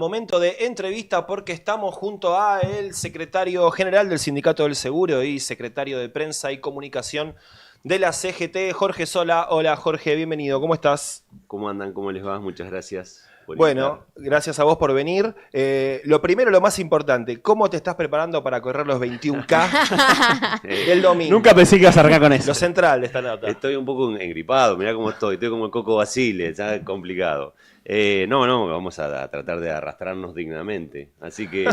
Momento de entrevista porque estamos junto a el secretario general del Sindicato del Seguro y secretario de Prensa y Comunicación de la CGT, Jorge Sola. Hola Jorge, bienvenido, ¿cómo estás? ¿Cómo andan? ¿Cómo les va? Muchas gracias por Bueno, invitar. gracias a vos por venir. Lo primero, lo más importante, ¿cómo te estás preparando para correr los 21K del domingo? Nunca pensé que ibas a arrancar con eso. Lo central de esta nota. Estoy un poco engripado, mirá cómo estoy como el Coco Basile, ya complicado. Vamos a tratar de arrastrarnos dignamente. Así que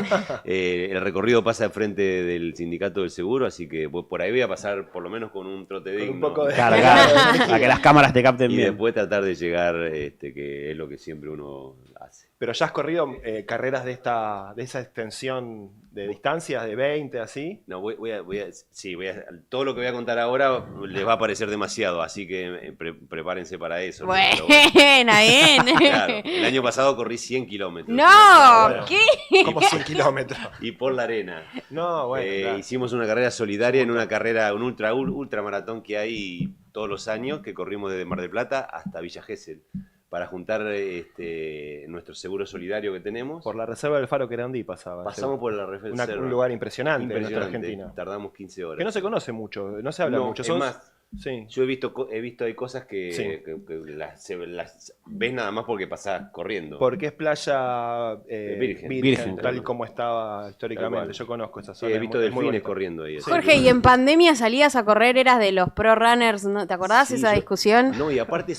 el recorrido pasa al frente del Sindicato del Seguro, así que por ahí voy a pasar por lo menos con un trote Con digno. un poco de Cargado, para que las cámaras te capten Y bien. después tratar de llegar, que es lo que siempre uno hace. Pero ya has corrido carreras de esa extensión de distancias, de 20, así. No, todo lo que voy a contar ahora les va a parecer demasiado, así que prepárense para eso. Buena, Pero bien. claro, el año pasado corrí 100 kilómetros. No, Bueno. ¿qué? Como 100 kilómetros. Y por la arena. No, bueno. Claro. Hicimos una carrera solidaria en una carrera, un ultramaratón que hay todos los años, que corrimos desde Mar del Plata hasta Villa Gesell, para juntar nuestro seguro solidario que tenemos. Por la reserva del Faro Querandí pasaba. Pasamos por la reserva. Un lugar impresionante en nuestra Impresionante. Argentina. Tardamos 15 horas. Que no se conoce mucho, no se habla No, mucho. es ¿Sos? más, Sí. yo he visto hay cosas que, Sí. que las ves nada más porque pasás corriendo. Porque es playa Virgen. tal como estaba históricamente. Tal cual. Yo conozco esa Sí, zona. he visto es muy delfines bonita. corriendo ahí. así Jorge, que- y en pandemia salías a correr, eras de los pro runners, ¿no? ¿Te acordás Sí, esa yo- discusión? No, y aparte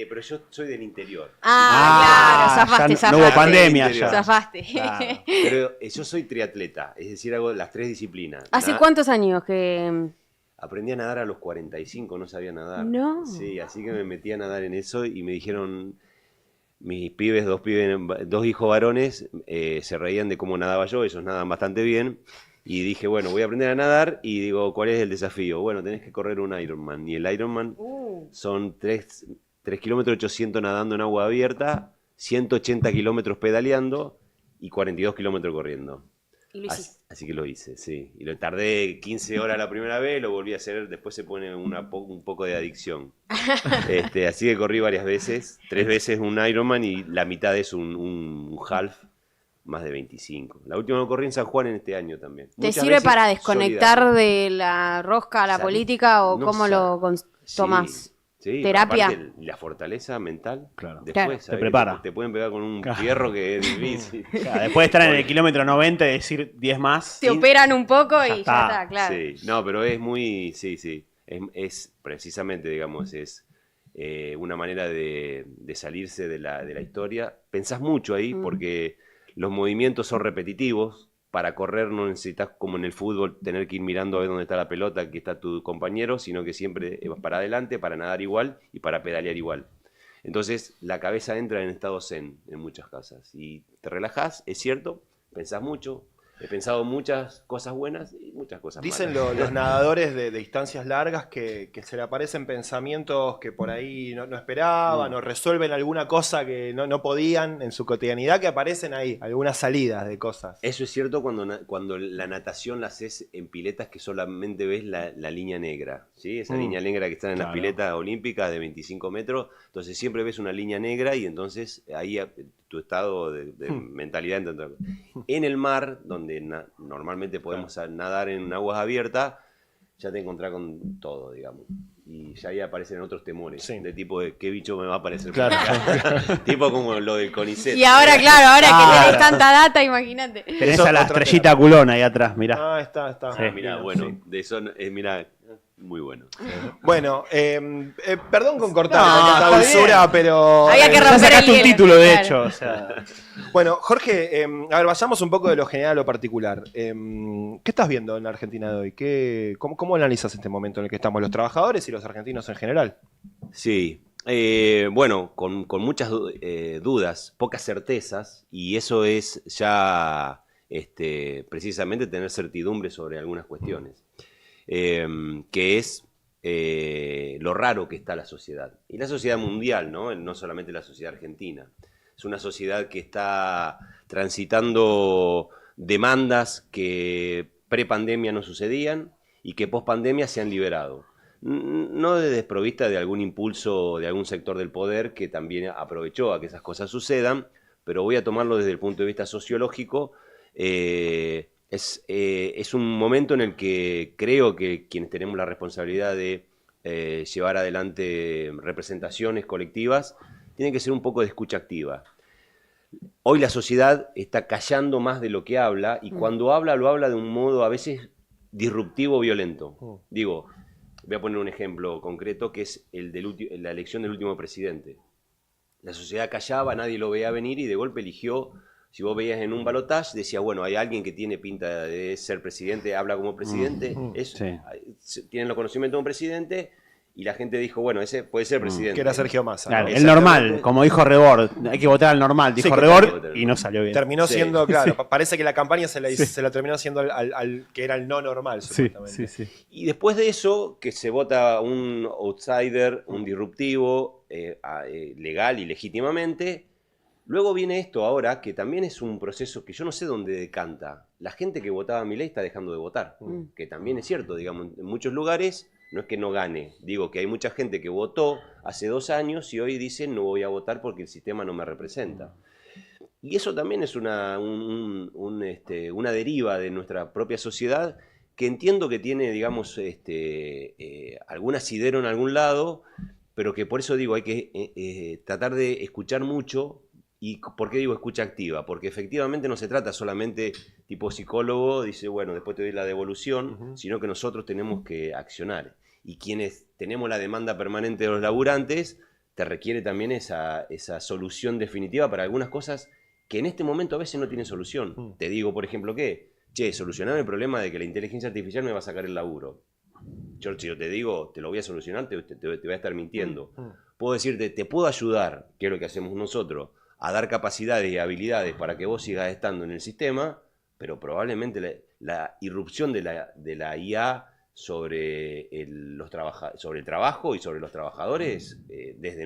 pero yo soy del interior. Claro, zafaste, ya no hubo zafaste. pandemia Claro. ya. Zafaste. Claro. Pero yo soy triatleta, es decir, hago las 3 disciplinas. ¿Hace cuántos años que...? Aprendí a nadar a los 45, no sabía nadar. No. Sí, así que me metí a nadar en eso y me dijeron, mis pibes, dos hijos varones, se reían de cómo nadaba yo, ellos nadan bastante bien. Y dije, bueno, voy a aprender a nadar y digo, ¿cuál es el desafío? Bueno, tenés que correr un Ironman. Y el Ironman son 3 kilómetros 800 nadando en agua abierta, 180 kilómetros pedaleando y 42 kilómetros corriendo. Y lo hiciste. Así que lo hice, sí. Y lo tardé 15 horas la primera vez, lo volví a hacer, después se pone un poco de adicción. Así que corrí varias veces, 3 veces un Ironman y la mitad es un half, más de 25. La última lo corrí en San Juan en este año también. ¿Te Muchas sirve veces para desconectar solidario. de la rosca a la Salí- política o no cómo sal- lo tomás? Sí, sí, ¿Terapia? aparte, la fortaleza mental. Claro. Después, Claro. ¿sabés? Te prepara. Te pueden pegar con un Claro. fierro que es difícil. Claro, después de estar en el kilómetro 90 y decir 10 más. Te operan un poco y ya está. está, claro. Sí, no, pero es muy, sí. Es precisamente, digamos, es una manera de salirse de la historia. Pensás mucho ahí porque los movimientos son repetitivos. Para correr no necesitas, como en el fútbol, tener que ir mirando a ver dónde está la pelota, aquí está tu compañero, sino que siempre vas para adelante, para nadar igual y para pedalear igual. Entonces la cabeza entra en estado zen en muchas casas y te relajás, es cierto, pensás mucho. He pensado muchas cosas buenas y muchas cosas Dicen malas. los nadadores de distancias largas que se le aparecen pensamientos que por ahí no esperaban o resuelven alguna cosa que no podían en su cotidianidad, que aparecen ahí, algunas salidas de cosas. Eso es cierto cuando la natación la haces en piletas que solamente ves la línea negra, ¿sí? Esa línea negra que está en las Claro. piletas olímpicas de 25 metros, entonces siempre ves una línea negra y entonces ahí tu estado de mentalidad entra otra cosa. En el mar, donde normalmente podemos nadar en aguas abiertas, ya te encontrás con todo, digamos. Y ya ahí aparecen otros temores, Sí. de tipo de qué bicho me va a aparecer. Claro. por acá. Tipo como lo del CONICET. Y ahora, claro, ahora que Claro. tenés tanta data, imagínate. Tenés Eso a la otra estrellita culona ahí atrás, mirá. Ah, está. Sí. Mirá, Bien, bueno, sí. de eso, mirá, muy bueno. Bueno, perdón con cortar No, tanta está dulzura, bien. pero... Había que Ya romper sacaste el un hielo, título, de claro. hecho. O sea, Bueno, Jorge, a ver, vayamos un poco de lo general a lo particular. ¿Qué estás viendo en la Argentina de hoy? ¿Cómo analizas este momento en el que estamos los trabajadores y los argentinos en general? Sí, bueno, con muchas dudas, pocas certezas, y eso es ya precisamente tener certidumbre sobre algunas cuestiones, que es lo raro que está la sociedad. Y la sociedad mundial, ¿no? No solamente la sociedad argentina. Es una sociedad que está transitando demandas que pre-pandemia no sucedían y que post-pandemia se han liberado. No de desprovista de algún impulso de algún sector del poder que también aprovechó a que esas cosas sucedan, pero voy a tomarlo desde el punto de vista sociológico. Es un momento en el que creo que quienes tenemos la responsabilidad de llevar adelante representaciones colectivas, tienen que ser un poco de escucha activa. Hoy la sociedad está callando más de lo que habla, y cuando habla, lo habla de un modo a veces disruptivo, violento. Digo, voy a poner un ejemplo concreto, que es el de la elección del último presidente. La sociedad callaba, nadie lo veía venir, y de golpe eligió. Si vos veías en un balotaje, decía, bueno, hay alguien que tiene pinta de ser presidente, habla como presidente, tienen los conocimientos de un presidente, y la gente dijo, bueno, ese puede ser presidente. Que era Sergio Massa. Claro, ¿no? el normal, como dijo Rebord, hay que votar al normal, dijo Rebord y no salió bien. Terminó siendo, claro, parece que la campaña se la terminó haciendo al que era el no normal, supuestamente. Sí. Y después de eso, que se vota un outsider, un disruptivo, legal y legítimamente. Luego viene esto ahora, que también es un proceso que yo no sé dónde decanta. La gente que votaba a Milei está dejando de votar, que también es cierto, digamos, en muchos lugares no es que no gane. Digo que hay mucha gente que votó hace 2 años y hoy dice no voy a votar porque el sistema no me representa. Y eso también es una deriva de nuestra propia sociedad, que entiendo que tiene, digamos, algún asidero en algún lado, pero que por eso digo, hay que tratar de escuchar mucho. ¿Y por qué digo escucha activa? Porque efectivamente no se trata solamente tipo psicólogo, dice, bueno, después te doy la devolución, sino que nosotros tenemos que accionar. Y quienes tenemos la demanda permanente de los laburantes, te requiere también esa solución definitiva para algunas cosas que en este momento a veces no tienen solución. Te digo, por ejemplo, solucionar el problema de que la inteligencia artificial me va a sacar el laburo. Yo, si yo te digo, te lo voy a solucionar, te voy a estar mintiendo. Puedo decirte, te puedo ayudar, que es lo que hacemos nosotros, a dar capacidades y habilidades para que vos sigas estando en el sistema, pero probablemente la irrupción de la IA sobre el trabajo y sobre los trabajadores, desde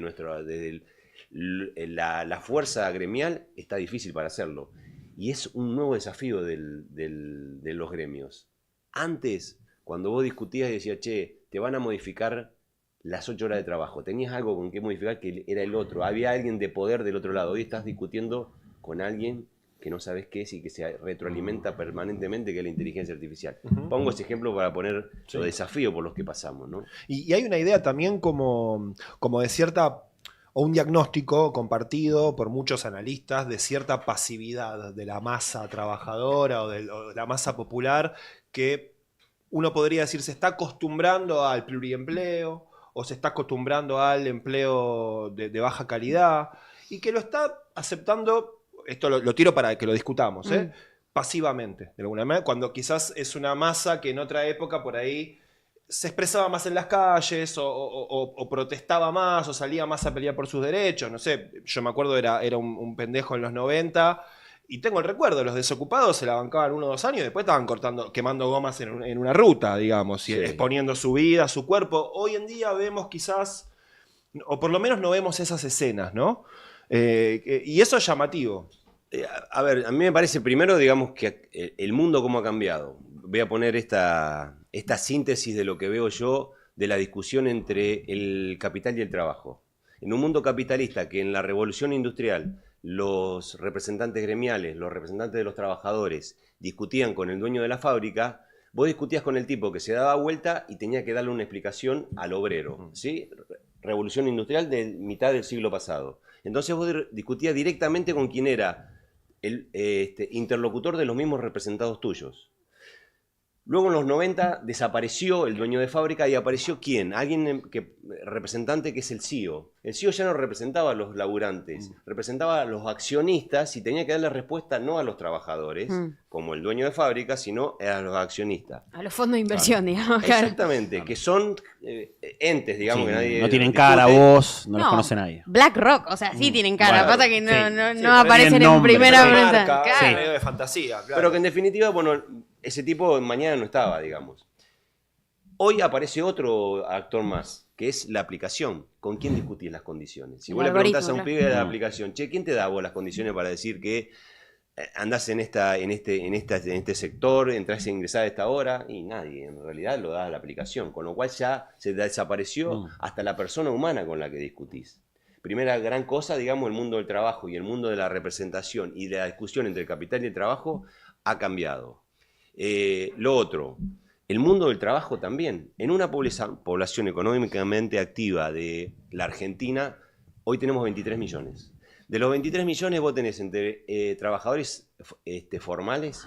la fuerza gremial, está difícil para hacerlo. Y es un nuevo desafío de los gremios. Antes, cuando vos discutías y decías, te van a modificar las 8 horas de trabajo, tenías algo con qué modificar que era el otro, había alguien de poder del otro lado. Hoy estás discutiendo con alguien que no sabes qué es y que se retroalimenta permanentemente, que es la inteligencia artificial. Pongo ese ejemplo para poner los desafíos por los que pasamos, ¿no? Y hay una idea también como de cierta, o un diagnóstico compartido por muchos analistas de cierta pasividad de la masa trabajadora o de la masa popular, que uno podría decir se está acostumbrando al pluriempleo, o se está acostumbrando al empleo de baja calidad, y que lo está aceptando, esto lo tiro para que lo discutamos, pasivamente, de alguna manera, cuando quizás es una masa que en otra época por ahí se expresaba más en las calles, o protestaba más, o salía más a pelear por sus derechos. No sé, yo me acuerdo, era un pendejo en los 90, y tengo el recuerdo, los desocupados se la bancaban 1 o 2 años y después estaban quemando gomas en una ruta, digamos, y exponiendo su vida, su cuerpo. Hoy en día vemos quizás, o por lo menos no vemos esas escenas, ¿no? Y eso es llamativo. A ver, a mí me parece primero, digamos, que el mundo cómo ha cambiado. Voy a poner esta síntesis de lo que veo yo de la discusión entre el capital y el trabajo. En un mundo capitalista que en la revolución industrial los representantes gremiales, los representantes de los trabajadores discutían con el dueño de la fábrica, vos discutías con el tipo que se daba vuelta y tenía que darle una explicación al obrero, ¿sí? Revolución industrial de mitad del siglo pasado. Entonces vos discutías directamente con quien era el interlocutor de los mismos representados tuyos. Luego en los 90 desapareció el dueño de fábrica y apareció ¿quién? Alguien representante que es el CEO. El CEO ya no representaba a los laburantes, representaba a los accionistas y tenía que darle respuesta no a los trabajadores, como el dueño de fábrica, sino a los accionistas. A los fondos de inversión, digamos. Exactamente, que son entes, digamos, que nadie... No tienen cara, voz, no los conoce nadie. BlackRock, o sea, sí tienen cara, Bueno, pasa que no sí, aparecen en nombre, primera Una planta. marca, Claro. medio de fantasía, claro. Pero que en definitiva, bueno, ese tipo mañana no estaba, digamos. Hoy aparece otro actor más, que es la aplicación. ¿Con quién discutís las condiciones? Si vos le preguntás a un pibe de la aplicación, ¿quién te da vos las condiciones para decir que andás en este sector, entras a ingresar a esta hora? Y nadie, en realidad lo da a la aplicación. Con lo cual ya se desapareció hasta la persona humana con la que discutís. primera gran cosa, digamos, el mundo del trabajo y el mundo de la representación y de la discusión entre el capital y el trabajo ha cambiado. Lo otro, el mundo del trabajo también. En una población económicamente activa de la Argentina, hoy tenemos 23 millones. De los 23 millones vos tenés entre trabajadores formales,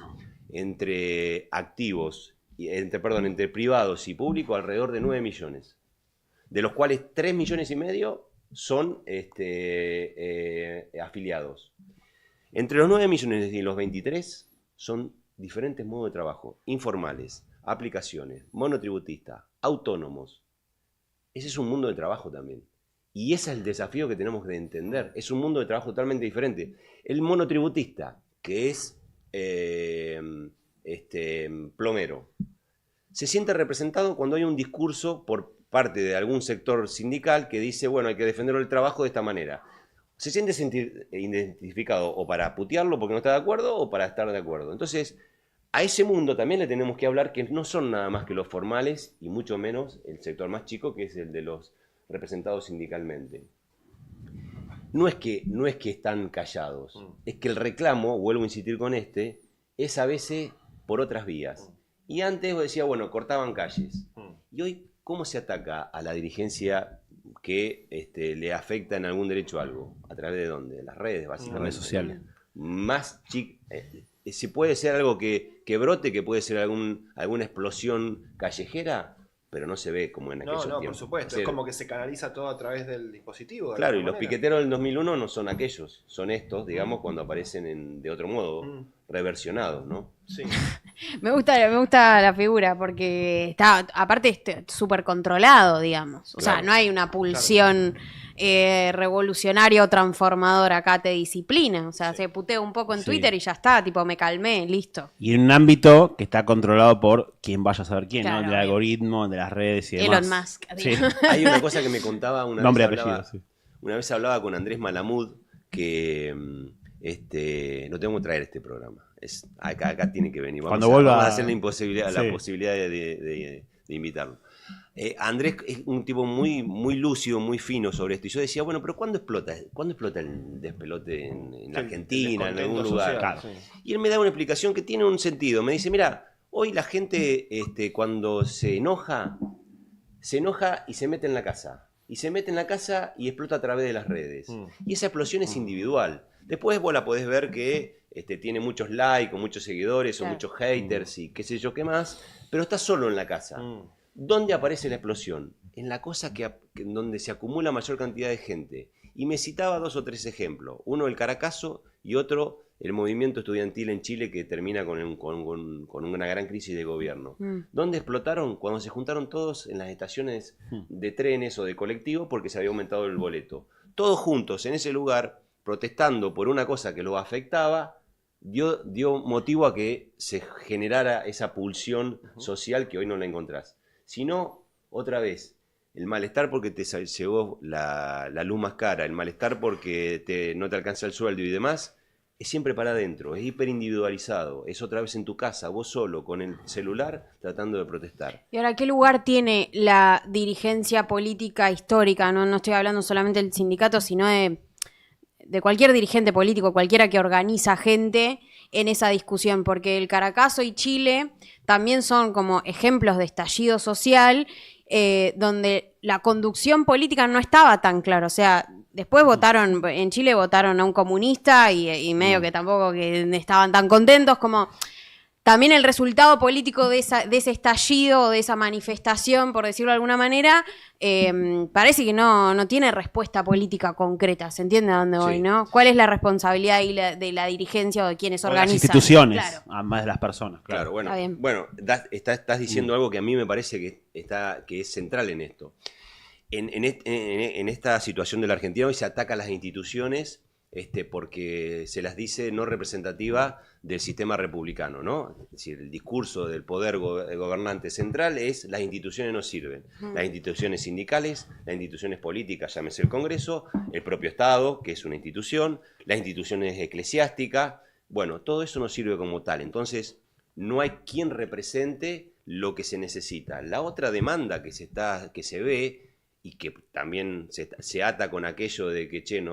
entre activos, entre privados y públicos, alrededor de 9 millones. De los cuales 3 millones y medio son afiliados. Entre los 9 millones y los 23 son diferentes modos de trabajo, informales, aplicaciones, monotributistas, autónomos. Ese es un mundo de trabajo también. Y ese es el desafío que tenemos de entender. Es un mundo de trabajo totalmente diferente. El monotributista, que es plomero, se siente representado cuando hay un discurso por parte de algún sector sindical que dice, bueno, hay que defender el trabajo de esta manera. Se siente identificado o para putearlo porque no está de acuerdo o para estar de acuerdo. Entonces, a ese mundo también le tenemos que hablar, que no son nada más que los formales y mucho menos el sector más chico, que es el de los representados sindicalmente. No es que están callados, es que el reclamo, vuelvo a insistir con es a veces por otras vías. Y antes decía, bueno, cortaban calles. Y hoy, ¿cómo se ataca a la dirigencia que le afecta en algún derecho a algo? ¿A través de dónde? De las redes, básicamente. Redes sociales. Si puede ser algo que brote, que puede ser alguna explosión callejera, pero no se ve como en aquellos tiempos. No, por supuesto. Es como que se canaliza todo a través del dispositivo. Claro, y los piqueteros del 2001 no son aquellos, son estos, digamos, cuando aparecen de otro modo, reversionados, ¿no? Sí. Me gusta la figura porque está, aparte, súper controlado, digamos. O sea, no hay una pulsión revolucionaria o transformadora, acá te disciplina. O sea, se putea un poco en Twitter y ya está, tipo, me calmé, listo. Y en un ámbito que está controlado por quien vaya a saber quién, claro, ¿no? Del algoritmo, de las redes y demás. Elon Musk. Sí. Hay una cosa que me contaba una vez hablaba con Andrés Malamud, que lo tengo que traer este programa. Acá tiene que venir. Vamos a hacer la posibilidad de invitarlo. Andrés es un tipo muy, muy lúcido, muy fino sobre esto. Y yo decía, bueno, pero ¿cuándo explota el despelote en la Argentina, en algún lugar? Social, claro. Y él me da una explicación que tiene un sentido. Me dice, mira, hoy la gente cuando se enoja y se mete en la casa. Y se mete en la casa y explota a través de las redes. Y esa explosión es individual. Después vos la podés ver que tiene muchos likes, o muchos seguidores, o muchos haters y qué sé yo qué más, pero está solo en la casa. ¿Dónde aparece la explosión? En la cosa donde se acumula mayor cantidad de gente. Y me citaba 2 o 3 ejemplos. Uno, el Caracazo, y otro, el movimiento estudiantil en Chile, que termina con una gran crisis de gobierno. ¿Dónde explotaron? Cuando se juntaron todos en las estaciones de trenes o de colectivos porque se había aumentado el boleto. Todos juntos en ese lugar, protestando por una cosa que los afectaba, dio motivo a que se generara esa pulsión social que hoy no la encontrás. Sino, otra vez, el malestar porque te llegó la luz más cara, el malestar porque no te alcanza el sueldo y demás, es siempre para adentro, es hiperindividualizado, es otra vez en tu casa, vos solo, con el celular, tratando de protestar. Y ahora, ¿qué lugar tiene la dirigencia política histórica? No estoy hablando solamente del sindicato, sino de cualquier dirigente político, cualquiera que organiza gente en esa discusión, porque el Caracazo y Chile también son como ejemplos de estallido social, donde la conducción política no estaba tan clara. O sea, después en Chile votaron a un comunista y medio que tampoco que estaban tan contentos como... También el resultado político de ese estallido, de esa manifestación, por decirlo de alguna manera, parece que no tiene respuesta política concreta. ¿Se entiende a dónde voy, no? ¿Cuál es la responsabilidad de la dirigencia o de quienes organizan? Las instituciones, claro. Más de las personas. Claro, bueno, estás diciendo algo que a mí me parece que es central en esto. En esta situación de la Argentina hoy se ataca a las instituciones porque se las dice no representativa del sistema republicano, ¿no? Es decir, el discurso del poder gobernante central es las instituciones no sirven. Las instituciones sindicales, las instituciones políticas, llámese el Congreso, el propio Estado, que es una institución, las instituciones eclesiásticas, bueno, todo eso no sirve como tal. Entonces, no hay quien represente lo que se necesita. La otra demanda que se ve, y que también se ata con aquello de que, che,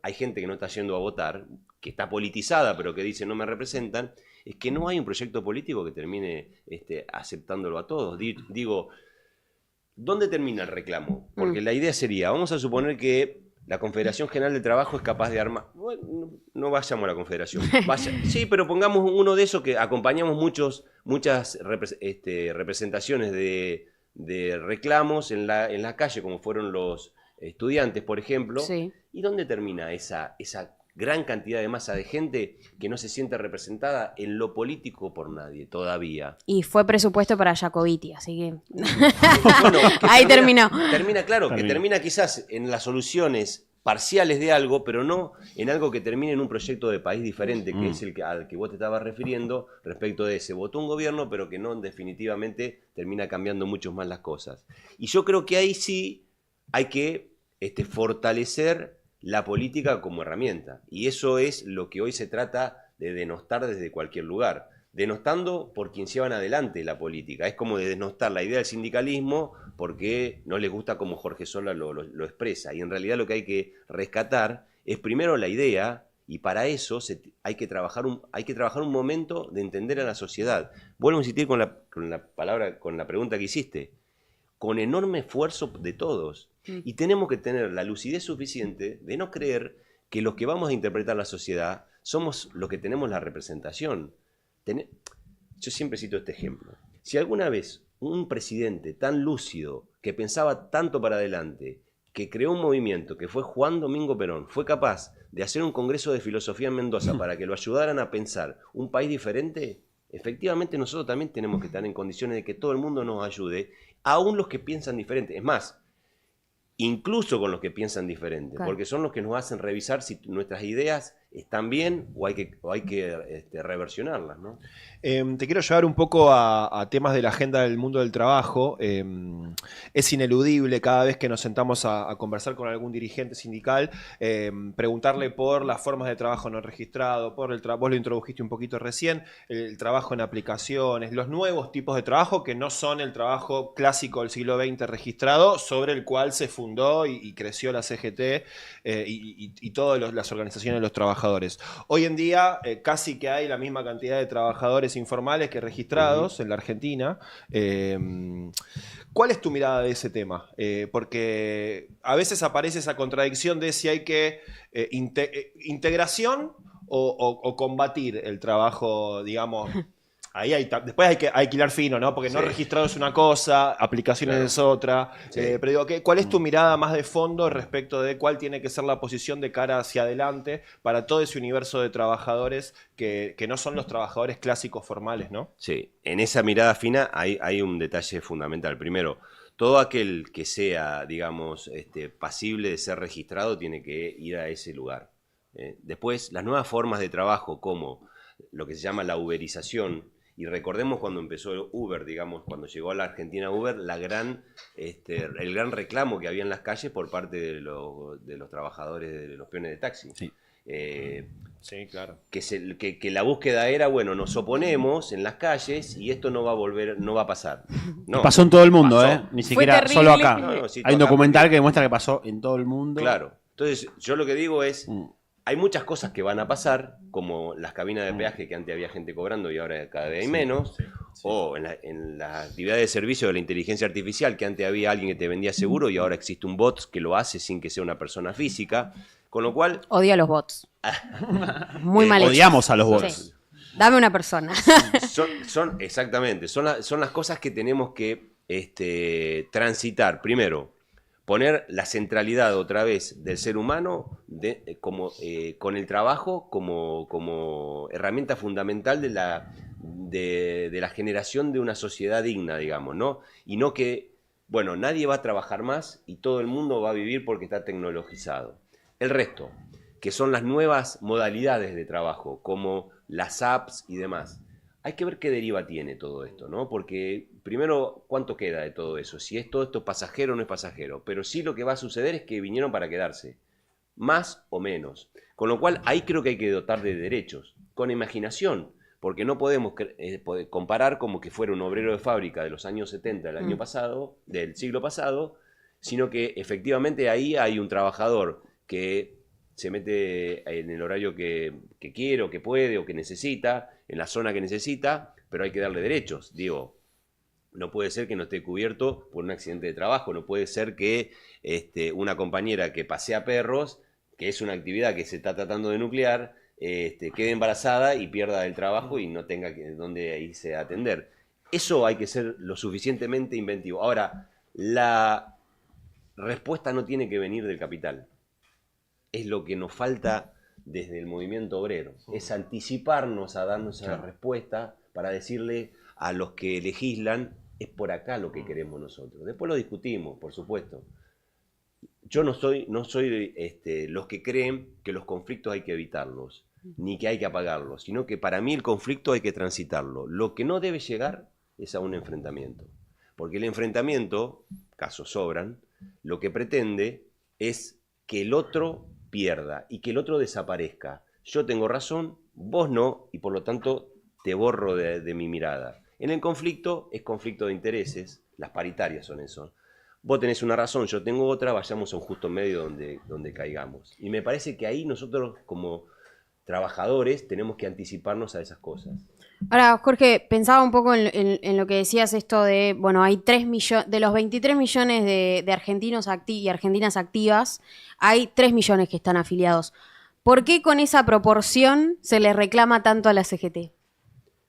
hay gente que no está yendo a votar, que está politizada, pero que dice no me representan, es que no hay un proyecto político que termine aceptándolo a todos. Digo, ¿dónde termina el reclamo? Porque la idea sería, vamos a suponer que la Confederación General del Trabajo es capaz de armar... Bueno, no vayamos a la Confederación. Sí, pero pongamos uno de esos que acompañamos muchas representaciones de reclamos en la calle, como fueron los estudiantes, por ejemplo. Sí. ¿Y dónde termina esa gran cantidad de masa de gente que no se siente representada en lo político por nadie todavía? Y fue presupuesto para Jacobiti, así que... Bueno, ahí terminó. Termina quizás en las soluciones parciales de algo, pero no en algo que termine en un proyecto de país diferente, que es al que vos te estabas refiriendo respecto de ese. Votó un gobierno, pero que no definitivamente termina cambiando mucho más las cosas. Y yo creo que ahí sí hay que fortalecer la política como herramienta. Y eso es lo que hoy se trata de denostar desde cualquier lugar. Denostando por quien llevan adelante la política. Es como de denostar la idea del sindicalismo porque no les gusta como Jorge Sola lo expresa. Y en realidad lo que hay que rescatar es primero la idea, y para eso hay que trabajar un momento de entender a la sociedad. Vuelvo a insistir con la pregunta que hiciste. Con enorme esfuerzo de todos. Y tenemos que tener la lucidez suficiente de no creer que los que vamos a interpretar la sociedad somos los que tenemos la representación. Yo siempre cito este ejemplo. Si alguna vez un presidente tan lúcido, que pensaba tanto para adelante, que creó un movimiento, que fue Juan Domingo Perón, fue capaz de hacer un congreso de filosofía en Mendoza para que lo ayudaran a pensar un país diferente, efectivamente nosotros también tenemos que estar en condiciones de que todo el mundo nos ayude, aún los que piensan diferente. Es más, incluso con los que piensan diferente, claro, porque son los que nos hacen revisar si nuestras ideas están bien o hay que reversionarlas, ¿no? Te quiero llevar un poco a temas de la agenda del mundo del trabajo. Es ineludible cada vez que nos sentamos a conversar con algún dirigente sindical, preguntarle por las formas de trabajo no registrado, vos lo introdujiste un poquito recién, el trabajo en aplicaciones, los nuevos tipos de trabajo que no son el trabajo clásico del siglo XX registrado, sobre el cual se fundó y creció la CGT y todas las organizaciones de los trabajadores. Hoy en día casi que hay la misma cantidad de trabajadores informales que registrados en la Argentina. ¿Cuál es tu mirada de ese tema? Porque a veces aparece esa contradicción de si hay que integración o combatir el trabajo, digamos... Después hay que hilar fino, ¿no? Porque no registrado es una cosa, aplicaciones es otra. Sí. Pero digo, ¿cuál es tu mirada más de fondo respecto de cuál tiene que ser la posición de cara hacia adelante para todo ese universo de trabajadores que no son los trabajadores clásicos formales, ¿no? Sí, en esa mirada fina hay un detalle fundamental. Primero, todo aquel que sea, digamos, pasible de ser registrado tiene que ir a ese lugar. Después, las nuevas formas de trabajo, como lo que se llama la uberización. Y recordemos cuando empezó Uber, digamos, cuando llegó a la Argentina Uber, el gran reclamo que había en las calles por parte de los trabajadores, de los peones de taxi. Sí. Sí, claro. Que la búsqueda era, bueno, nos oponemos en las calles y esto no va a pasar. No, pasó en todo el mundo, ni Fue siquiera terrible. solo acá. Hay un documental que demuestra que pasó en todo el mundo. Claro. Entonces, yo lo que digo es... Hay muchas cosas que van a pasar, como las cabinas de peaje que antes había gente cobrando y ahora cada vez hay menos, o en la actividad de servicio de la inteligencia artificial, que antes había alguien que te vendía seguro y ahora existe un bot que lo hace sin que sea una persona física, con lo cual... Odio a los bots. Muy mal hechos. Odiamos a los bots. Sí. Dame una persona. Exactamente, son las cosas que tenemos que transitar. Primero, poner la centralidad otra vez del ser humano con el trabajo como herramienta fundamental de la generación de una sociedad digna, digamos, ¿no? Y no que, bueno, nadie va a trabajar más y todo el mundo va a vivir porque está tecnologizado. El resto, que son las nuevas modalidades de trabajo, como las apps y demás. Hay que ver qué deriva tiene todo esto, ¿no? Porque primero, ¿cuánto queda de todo eso? Si es todo esto pasajero o no es pasajero. Pero sí lo que va a suceder es que vinieron para quedarse, más o menos. Con lo cual, ahí creo que hay que dotar de derechos, con imaginación, porque no podemos comparar como que fuera un obrero de fábrica de los años 70 del siglo pasado, sino que efectivamente ahí hay un trabajador que se mete en el horario que quiere o que puede o que necesita, en la zona que necesita, pero hay que darle derechos. Digo, no puede ser que no esté cubierto por un accidente de trabajo, no puede ser que una compañera que pasea perros, que es una actividad que se está tratando de nuclear, quede embarazada y pierda el trabajo y no tenga dónde irse a atender. Eso hay que ser lo suficientemente inventivo. Ahora, la respuesta no tiene que venir del capital. Es lo que nos falta desde el movimiento obrero. Es anticiparnos a darnos esa respuesta para decirle a los que legislan, es por acá lo que queremos nosotros. Después lo discutimos, por supuesto. Yo no soy los que creen que los conflictos hay que evitarlos, ni que hay que apagarlos, sino que para mí el conflicto hay que transitarlo. Lo que no debe llegar es a un enfrentamiento. Porque el enfrentamiento, casos sobran, lo que pretende es que el otro pierda y que el otro desaparezca. Yo tengo razón, vos no, y por lo tanto te borro de mi mirada. En el conflicto es conflicto de intereses, las paritarias son eso. Vos tenés una razón, yo tengo otra, vayamos a un justo medio donde caigamos. Y me parece que ahí nosotros como trabajadores tenemos que anticiparnos a esas cosas. Ahora, Jorge, pensaba un poco en lo que decías esto de, bueno, hay 3 millones, de los 23 millones de argentinos y argentinas activas, hay 3 millones que están afiliados. ¿Por qué con esa proporción se les reclama tanto a la CGT?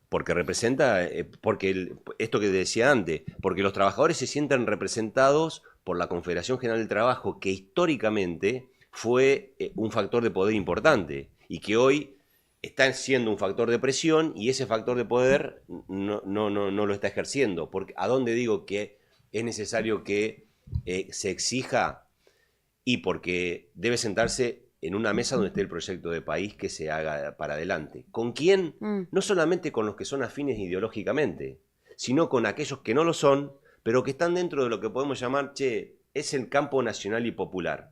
Porque representa, esto que decía antes, porque los trabajadores se sienten representados por la Confederación General del Trabajo, que históricamente fue un factor de poder importante y que hoy está siendo un factor de presión y ese factor de poder no lo está ejerciendo. Porque, ¿a dónde digo que es necesario que se exija? Y porque debe sentarse en una mesa donde esté el proyecto de país que se haga para adelante. ¿Con quién? No solamente con los que son afines ideológicamente, sino con aquellos que no lo son, pero que están dentro de lo que podemos llamar, es el campo nacional y popular,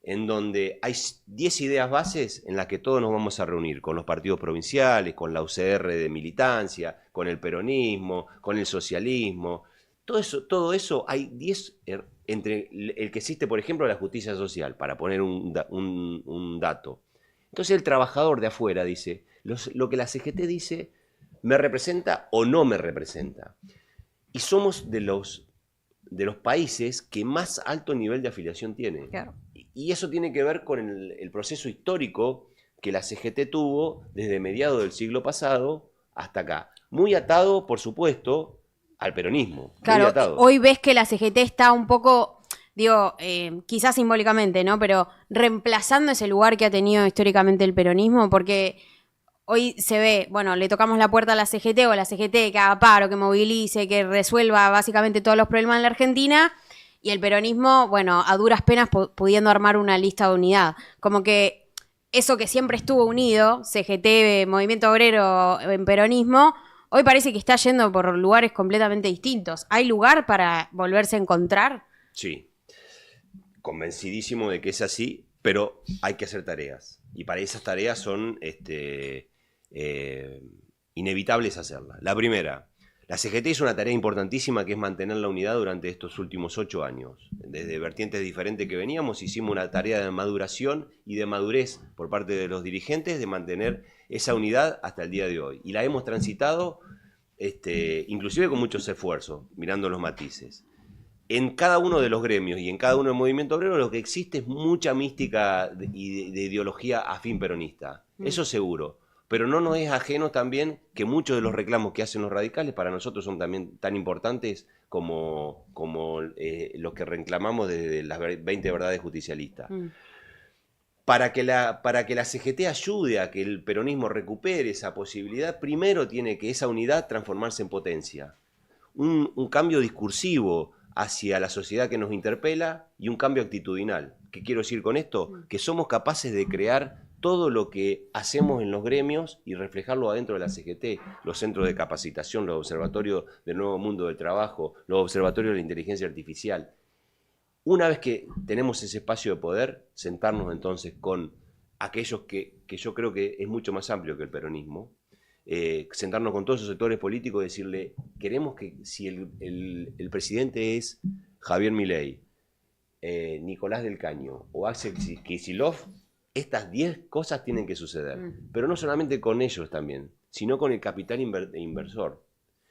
en donde hay 10 ideas bases en las que todos nos vamos a reunir, con los partidos provinciales, con la UCR de militancia, con el peronismo, con el socialismo. Todo eso hay 10 entre el que existe, por ejemplo, la justicia social, para poner un dato. Entonces el trabajador de afuera dice, lo que la CGT dice, ¿me representa o no me representa? Y somos de los países que más alto nivel de afiliación tienen. Claro. Y eso tiene que ver con el proceso histórico que la CGT tuvo desde mediados del siglo pasado hasta acá. Muy atado, por supuesto, al peronismo. Claro, hoy ves que la CGT está un poco, digo, quizás simbólicamente, ¿no? Pero reemplazando ese lugar que ha tenido históricamente el peronismo, porque hoy se ve, bueno, le tocamos la puerta a la CGT o a la CGT que haga paro, que movilice, que resuelva básicamente todos los problemas en la Argentina, y el peronismo, bueno, a duras penas pudiendo armar una lista de unidad. Como que eso que siempre estuvo unido, CGT, Movimiento Obrero, en peronismo, hoy parece que está yendo por lugares completamente distintos. ¿Hay lugar para volverse a encontrar? Sí, convencidísimo de que es así, pero hay que hacer tareas. Y para esas tareas son inevitables hacerlas. La primera, la CGT hizo una tarea importantísima que es mantener la unidad durante estos últimos 8 años. Desde vertientes diferentes que veníamos, hicimos una tarea de maduración y de madurez por parte de los dirigentes de mantener esa unidad hasta el día de hoy. Y la hemos transitado, inclusive con muchos esfuerzos, mirando los matices. En cada uno de los gremios y en cada uno del movimiento obrero lo que existe es mucha mística de ideología afín peronista. Eso seguro. Pero no nos es ajeno también que muchos de los reclamos que hacen los radicales para nosotros son también tan importantes como los que reclamamos desde las 20 verdades justicialistas. Para que la CGT ayude a que el peronismo recupere esa posibilidad, primero tiene que esa unidad transformarse en potencia. Un cambio discursivo hacia la sociedad que nos interpela y un cambio actitudinal. ¿Qué quiero decir con esto? Que somos capaces de crear todo lo que hacemos en los gremios y reflejarlo adentro de la CGT, los centros de capacitación, los observatorios del nuevo mundo del trabajo, los observatorios de la inteligencia artificial. Una vez que tenemos ese espacio de poder, sentarnos entonces con aquellos que yo creo que es mucho más amplio que el peronismo, sentarnos con todos esos sectores políticos y decirle, queremos que si el presidente es Javier Milei, Nicolás del Caño o Axel Kicillof, estas 10 cosas tienen que suceder. Pero no solamente con ellos también, sino con el capital inversor.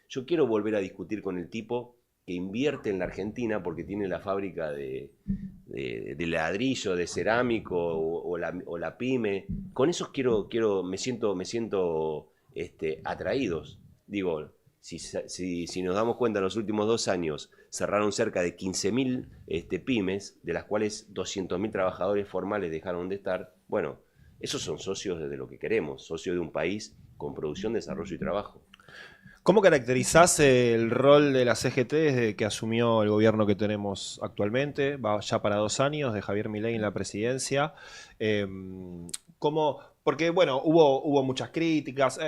Yo quiero volver a discutir con el tipo que invierte en la Argentina porque tiene la fábrica de ladrillo, de cerámico o la pyme. Con esos me siento atraídos. Digo, si nos damos cuenta, en los últimos 2 años cerraron cerca de 15.000 pymes, de las cuales 200.000 trabajadores formales dejaron de estar. Bueno, esos son socios de lo que queremos, socios de un país con producción, desarrollo y trabajo. ¿Cómo caracterizás el rol de la CGT desde que asumió el gobierno que tenemos actualmente? Va ya para 2 años de Javier Milei en la presidencia. Porque, bueno, hubo muchas críticas.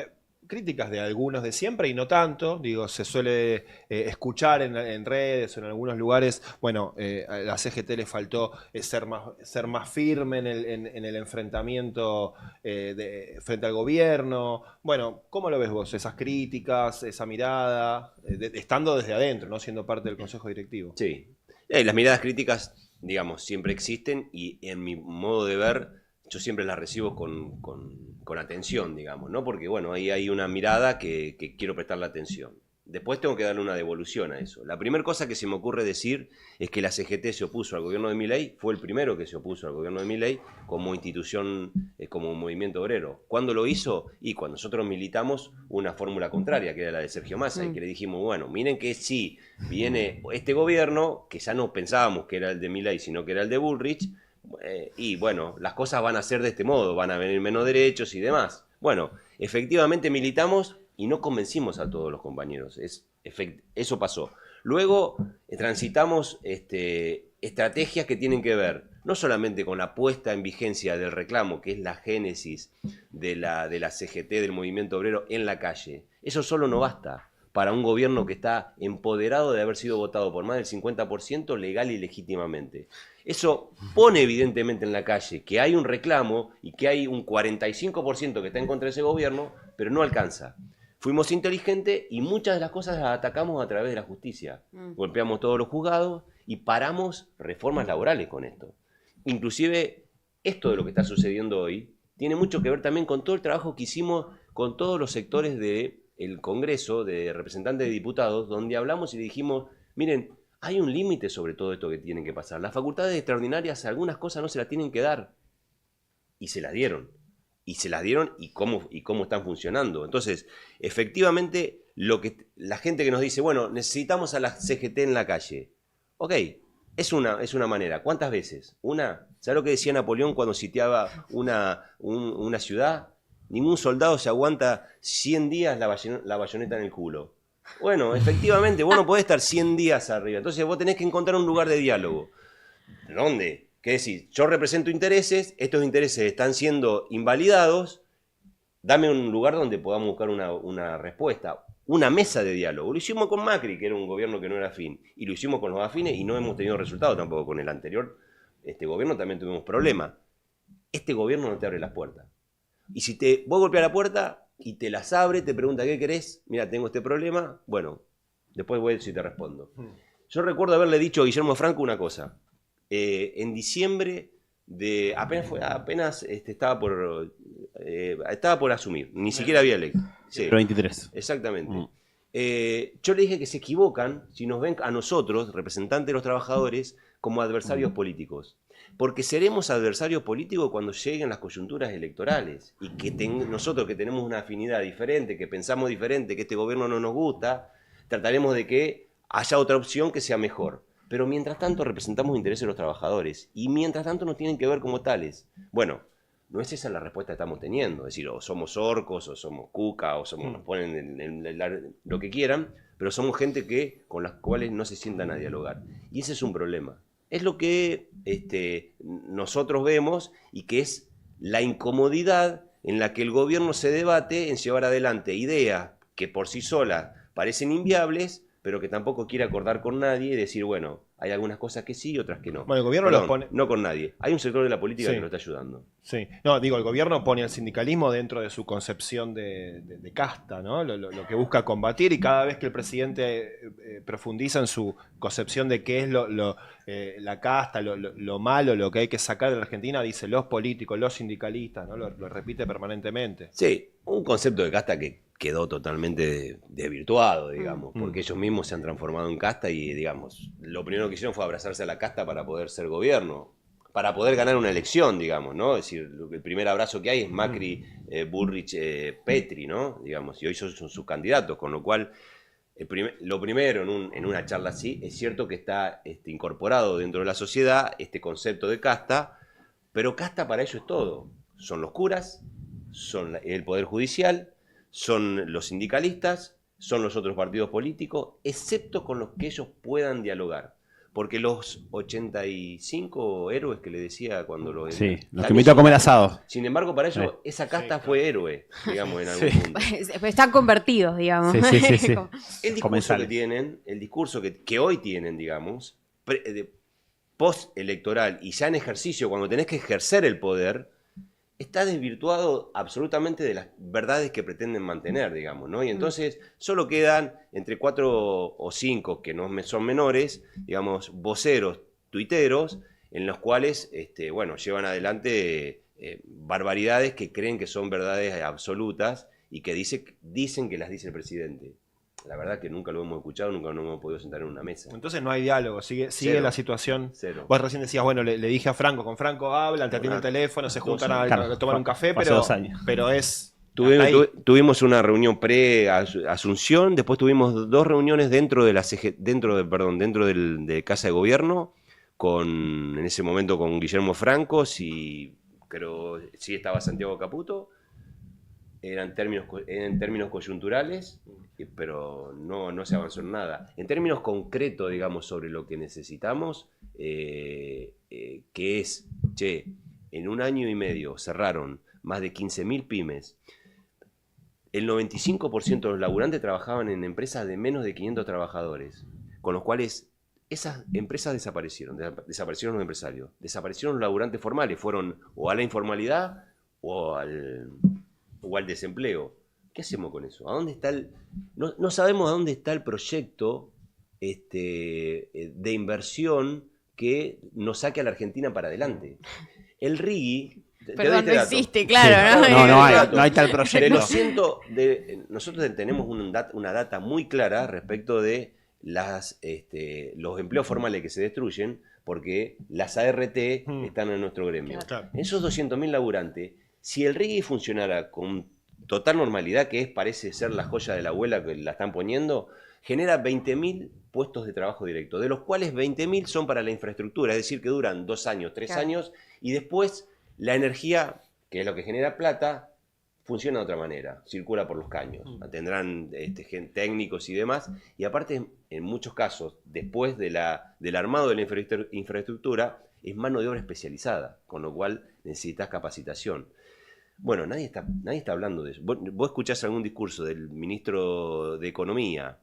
Críticas de algunos de siempre y no tanto, digo, se suele escuchar en redes o en algunos lugares, bueno, a la CGT le faltó ser más firme en el enfrentamiento frente al gobierno. Bueno, ¿cómo lo ves vos? Esas críticas, esa mirada, estando desde adentro, ¿no? Siendo parte del Consejo Directivo. Sí, las miradas críticas, digamos, siempre existen y en mi modo de ver, yo siempre las recibo con atención, digamos, ¿no? Porque, bueno, ahí hay una mirada que quiero prestarle atención. Después tengo que darle una devolución a eso. La primera cosa que se me ocurre decir es que la CGT se opuso al gobierno de Milei, fue el primero que se opuso al gobierno de Milei como institución, como movimiento obrero. ¿Cuándo lo hizo? Y cuando nosotros militamos una fórmula contraria, que era la de Sergio Massa, y que le dijimos, bueno, miren que si viene este gobierno, que ya no pensábamos que era el de Milei, sino que era el de Bullrich, y bueno, las cosas van a ser de este modo, van a venir menos derechos y demás. Bueno, efectivamente militamos y no convencimos a todos los compañeros, eso pasó. Luego transitamos estrategias que tienen que ver no solamente con la puesta en vigencia del reclamo, que es la génesis de la CGT, del movimiento obrero en la calle. Eso solo no basta para un gobierno que está empoderado de haber sido votado por más del 50% legal y legítimamente. Eso pone evidentemente en la calle que hay un reclamo y que hay un 45% que está en contra de ese gobierno, pero no alcanza. Fuimos inteligentes y muchas de las cosas las atacamos a través de la justicia. Golpeamos todos los juzgados y paramos reformas laborales con esto. Inclusive esto de lo que está sucediendo hoy tiene mucho que ver también con todo el trabajo que hicimos con todos los sectores del Congreso, de representantes de diputados, donde hablamos y le dijimos, miren, hay un límite sobre todo esto que tienen que pasar. Las facultades extraordinarias, algunas cosas no se las tienen que dar. Y se las dieron. Y cómo están funcionando. Entonces, efectivamente, la gente que nos dice, bueno, necesitamos a la CGT en la calle. Ok, es una manera. ¿Cuántas veces? Una. ¿Sabes lo que decía Napoleón cuando sitiaba una ciudad? Ningún soldado se aguanta 100 días la bayoneta en el culo. Bueno, efectivamente, vos no podés estar 100 días arriba. Entonces vos tenés que encontrar un lugar de diálogo. ¿Dónde? ¿Qué decir? Yo represento intereses, estos intereses están siendo invalidados, dame un lugar donde podamos buscar una respuesta, una mesa de diálogo. Lo hicimos con Macri, que era un gobierno que no era afín, y lo hicimos con los afines y no hemos tenido resultado tampoco con el anterior. Gobierno también tuvimos problemas. Este gobierno no te abre las puertas. Y si vos golpeas la puerta y te las abre, te pregunta ¿qué querés? Mira, tengo este problema, bueno, después voy a ver si te respondo. Yo recuerdo haberle dicho a Guillermo Franco una cosa. En diciembre apenas estaba por asumir, ni siquiera había electo. Sí, 23. Exactamente. Yo le dije que se equivocan si nos ven a nosotros, representantes de los trabajadores, como adversarios políticos. Porque seremos adversarios políticos cuando lleguen las coyunturas electorales. Y que nosotros que tenemos una afinidad diferente, que pensamos diferente, que este gobierno no nos gusta, trataremos de que haya otra opción que sea mejor. Pero mientras tanto representamos intereses de los trabajadores y mientras tanto nos tienen que ver como tales. Bueno, no es esa la respuesta que estamos teniendo. Es decir, o somos orcos, o somos cuca, o nos ponen lo que quieran, pero somos gente con las cuales no se sientan a dialogar. Y ese es un problema. Es lo que nosotros vemos y que es la incomodidad en la que el gobierno se debate en llevar adelante ideas que por sí solas parecen inviables, pero que tampoco quiere acordar con nadie y decir, bueno, Hay algunas cosas que sí y otras que no. Bueno, el gobierno Perdón, los pone... no con nadie. Hay un sector de la política Sí. que lo está ayudando. Sí, no, digo, el gobierno pone al sindicalismo dentro de su concepción de casta, ¿no? Lo que busca combatir, y cada vez que el presidente profundiza en su concepción de qué es la casta, lo malo, lo que hay que sacar de la Argentina, dice los políticos, los sindicalistas, ¿no? Lo repite permanentemente. Sí, un concepto de casta que quedó totalmente desvirtuado, digamos, Mm. porque ellos mismos se han transformado en casta y, digamos, lo primero que hicieron fue abrazarse a la casta para poder ser gobierno, para poder ganar una elección, digamos, ¿no? Es decir, el primer abrazo que hay es Macri, Bullrich, Petri, ¿no? Digamos, y hoy son sus candidatos, con lo cual lo primero en una charla así, es cierto que está incorporado dentro de la sociedad este concepto de casta, pero casta para ellos es todo. Son los curas, son el Poder Judicial, son los sindicalistas, son los otros partidos políticos, excepto con los que ellos puedan dialogar. Porque los 85 héroes que le decía cuando lo... Sí, los que invitó a comer asado. Sin embargo, para ellos esa casta fue héroe, digamos, en algún punto. Están convertidos, digamos. Sí. El discurso Comensal. que tienen, el discurso que hoy tienen, digamos, post-electoral y ya en ejercicio, cuando tenés que ejercer el poder, está desvirtuado absolutamente de las verdades que pretenden mantener, digamos, ¿no? Y entonces solo quedan entre 4 o 5, que no son menores, digamos, voceros, tuiteros, en los cuales, bueno, llevan adelante barbaridades que creen que son verdades absolutas y que dicen que las dice el presidente. La verdad que nunca lo hemos escuchado, nunca nos hemos podido sentar en una mesa. Entonces no hay diálogo, sigue Cero. la situación. Cero. Vos recién decías, bueno, le dije a Franco, con Franco hablan, te atiende el teléfono, se juntan a tomar un café, Hace 2 años. pero es... hasta ahí. Tuvimos una reunión pre-Asunción, después tuvimos 2 reuniones dentro de Casa de Gobierno, en ese momento con Guillermo Franco, creo sí estaba Santiago Caputo, eran términos coyunturales, pero no se avanzó en nada. En términos concretos, digamos, sobre lo que necesitamos, que es, en 1 año y medio cerraron más de 15.000 pymes. El 95% de los laburantes trabajaban en empresas de menos de 500 trabajadores, con los cuales esas empresas desaparecieron los empresarios, desaparecieron los laburantes formales, fueron o a la informalidad o al desempleo. ¿Qué hacemos con eso? ¿A dónde está no sabemos a dónde está el proyecto de inversión que nos saque a la Argentina para adelante. El RIGI... Perdón, no existe, claro, ¿no? No hay tal proyecto. Nosotros tenemos una data muy clara respecto de los empleos formales que se destruyen porque las ART están en nuestro gremio. Claro. Esos 200.000 laburantes, si el RIGI funcionara con total normalidad, que parece ser la joya de la abuela que la están poniendo, genera 20.000 puestos de trabajo directo, de los cuales 20.000 son para la infraestructura, es decir, que duran 2 años, 3 años, y después la energía, que es lo que genera plata, funciona de otra manera, circula por los caños. Tendrán técnicos y demás, y aparte, en muchos casos, después del armado de la infraestructura, es mano de obra especializada, con lo cual necesitas capacitación. Bueno, nadie está hablando de eso. Vos escuchás algún discurso del ministro de Economía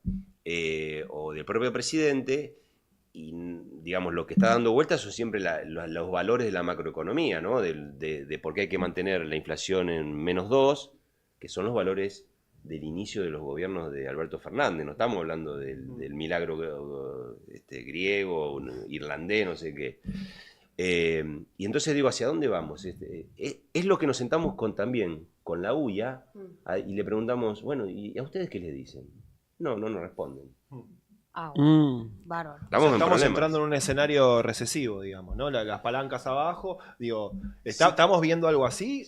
o del propio presidente y, digamos, lo que está dando vueltas son siempre los valores de la macroeconomía, ¿no? De por qué hay que mantener la inflación en -2, que son los valores del inicio de los gobiernos de Alberto Fernández. No estamos hablando del milagro griego, irlandés, no sé qué. Y entonces digo, ¿hacia dónde vamos? Es lo que nos sentamos también con la UIA y le preguntamos, bueno, ¿y a ustedes qué les dicen? No nos responden. Bárbaro. Estamos entrando en un escenario recesivo, digamos, ¿no? Las palancas abajo, digo, ¿estamos viendo algo así?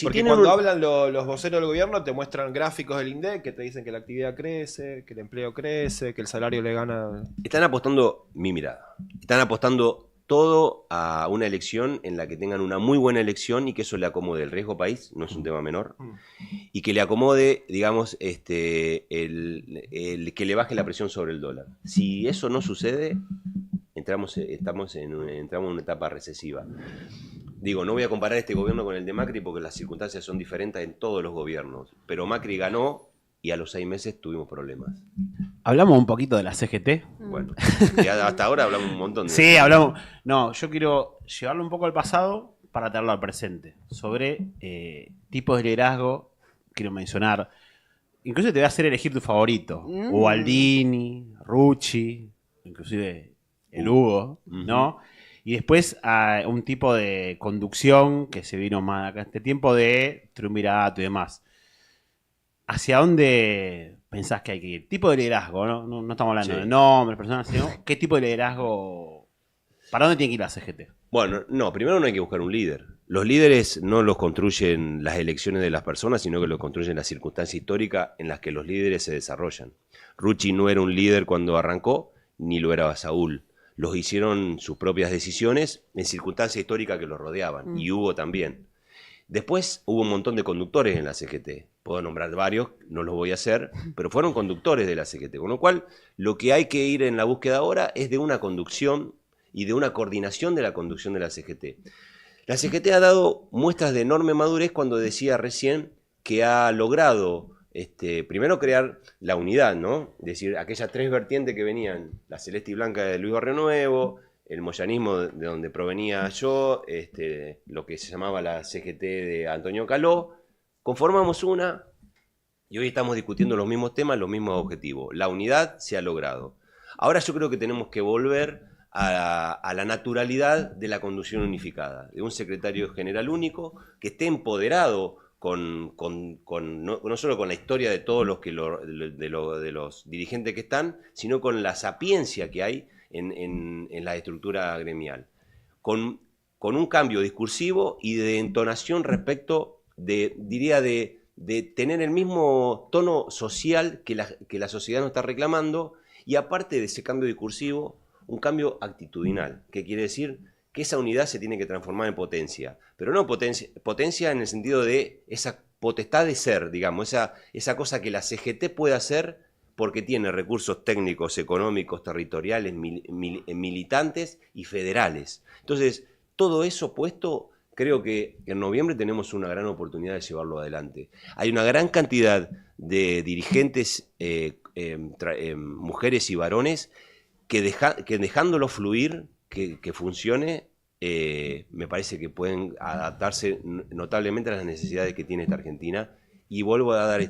Porque cuando hablan los voceros del gobierno te muestran gráficos del INDEC que te dicen que la actividad crece, que el empleo crece, que el salario le gana... Están apostando, mi mirada, están apostando todo a una elección en la que tengan una muy buena elección y que eso le acomode el riesgo país, no es un tema menor, y que le acomode, digamos, el que le baje la presión sobre el dólar. Si eso no sucede, entramos en una etapa recesiva. Digo, no voy a comparar este gobierno con el de Macri porque las circunstancias son diferentes en todos los gobiernos, pero Macri ganó y a los 6 meses tuvimos problemas. Hablamos un poquito de la CGT. Bueno, ya hasta ahora hablamos un montón de Sí, hablamos. No, yo quiero llevarlo un poco al pasado para traerlo al presente. Sobre tipos de liderazgo, quiero mencionar. Incluso te voy a hacer elegir tu favorito. Ubaldini, Rucci, inclusive el Hugo, ¿no? Y después un tipo de conducción que se vino más acá este tiempo de triunvirato y demás. ¿Hacia dónde pensás que hay que ir? Tipo de liderazgo, ¿no? No estamos hablando de nombres, personas, sino qué tipo de liderazgo. ¿Para dónde tiene que ir la CGT? Bueno, no, primero no hay que buscar un líder. Los líderes no los construyen las elecciones de las personas, sino que los construyen las circunstancias históricas en las que los líderes se desarrollan. Rucci no era un líder cuando arrancó, ni lo era Saúl. Los hicieron sus propias decisiones en circunstancias históricas que los rodeaban, y Hugo también. Después hubo un montón de conductores en la CGT. Puedo nombrar varios, no los voy a hacer, pero fueron conductores de la CGT. Con lo cual, lo que hay que ir en la búsqueda ahora es de una conducción y de una coordinación de la conducción de la CGT. La CGT ha dado muestras de enorme madurez cuando decía recién que ha logrado primero crear la unidad, ¿no? Es decir, aquellas 3 vertientes que venían, la celeste y blanca de Luis Barrio Nuevo, el moyanismo de donde provenía yo, lo que se llamaba la CGT de Antonio Caló, conformamos una y hoy estamos discutiendo los mismos temas, los mismos objetivos. La unidad se ha logrado. Ahora yo creo que tenemos que volver a la naturalidad de la conducción unificada, de un secretario general único que esté empoderado no solo con la historia de todos los de los dirigentes que están, sino con la sapiencia que hay en la estructura gremial, con un cambio discursivo y de entonación respecto de tener el mismo tono social que la sociedad nos está reclamando, y aparte de ese cambio discursivo, un cambio actitudinal, que quiere decir que esa unidad se tiene que transformar en potencia, pero no potencia en el sentido de esa potestad de ser, digamos, esa cosa que la CGT puede hacer porque tiene recursos técnicos, económicos, territoriales, militantes y federales. Entonces, todo eso puesto, creo que en noviembre tenemos una gran oportunidad de llevarlo adelante. Hay una gran cantidad de dirigentes, mujeres y varones, que dejándolo fluir, que funcione, me parece que pueden adaptarse notablemente a las necesidades que tiene esta Argentina. Y vuelvo a dar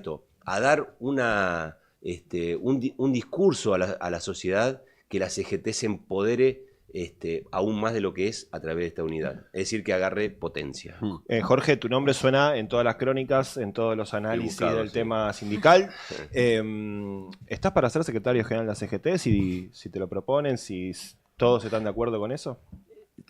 un discurso a la sociedad, que la CGT se empodere aún más de lo que es a través de esta unidad. Es decir, que agarre potencia. Jorge, tu nombre suena en todas las crónicas, en todos los análisis del tema sindical. ¿Estás para ser secretario general de la CGT? Si te lo proponen, si todos están de acuerdo con eso.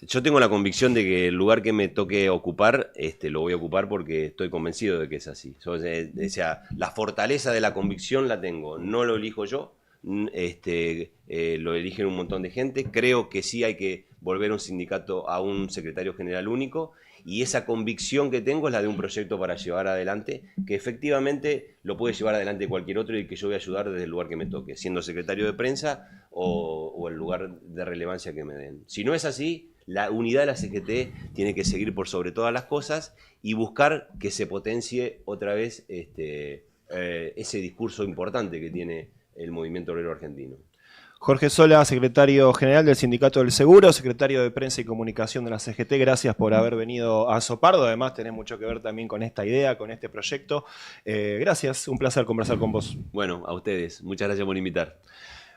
Yo tengo la convicción de que el lugar que me toque ocupar, lo voy a ocupar porque estoy convencido de que es así. O sea, la fortaleza de la convicción la tengo, no lo elijo yo. Lo eligen un montón de gente. Creo que sí hay que volver a un sindicato, a un secretario general único, y esa convicción que tengo es la de un proyecto para llevar adelante, que efectivamente lo puede llevar adelante cualquier otro y que yo voy a ayudar desde el lugar que me toque, siendo secretario de prensa o el lugar de relevancia que me den. Si no es así, la unidad de la CGT tiene que seguir por sobre todas las cosas y buscar que se potencie otra vez ese discurso importante que tiene el movimiento obrero argentino. Jorge Sola, secretario general del Sindicato del Seguro, secretario de Prensa y Comunicación de la CGT, gracias por haber venido a Azopardo. Además, tenés mucho que ver también con esta idea, con este proyecto. Gracias, un placer conversar con vos. Bueno, a ustedes, muchas gracias por invitar.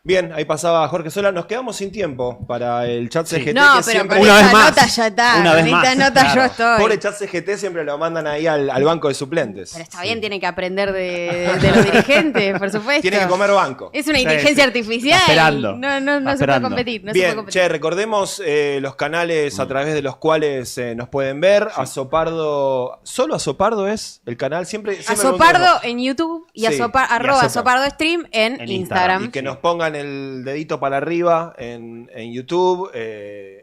Bien, ahí pasaba Jorge Sola. Nos quedamos sin tiempo para el chat CGT. No, que pero siempre... con una esta vez más. nota ya está. Una vez con más, esta nota claro. yo estoy. Pobre chat CGT siempre lo mandan ahí al banco de suplentes. Pero está bien, tiene que aprender de los dirigentes, por supuesto. Tiene que comer banco. Es una Sí, inteligencia sí. artificial. Está esperando. No Está se puede esperando. competir. No se Bien, puede competir. che, recordemos los canales a través de los cuales nos pueden ver. Azopardo, solo Azopardo es el canal. Siempre Azopardo en YouTube y Sí, arroba Azopardo Stream en En Instagram. Y que nos pongan el dedito para arriba en YouTube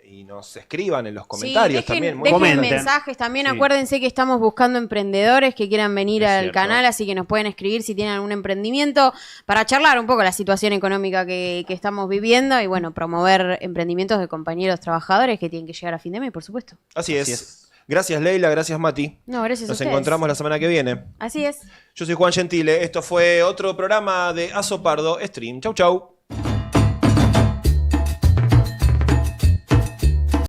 y nos escriban en los comentarios también. Dejen Comenten. mensajes también. Sí. Acuérdense que estamos buscando emprendedores que quieran venir Es al cierto. canal, así que nos pueden escribir si tienen algún emprendimiento para charlar un poco la situación económica que estamos viviendo y bueno, promover emprendimientos de compañeros trabajadores que tienen que llegar a fin de mes, por supuesto. Así Así es. es. Gracias, Leila. Gracias, Mati. No, gracias a Nos ustedes. encontramos la semana que viene. Así es. Yo soy Juan Gentile. Esto fue otro programa de Azopardo Stream. Chau, chau.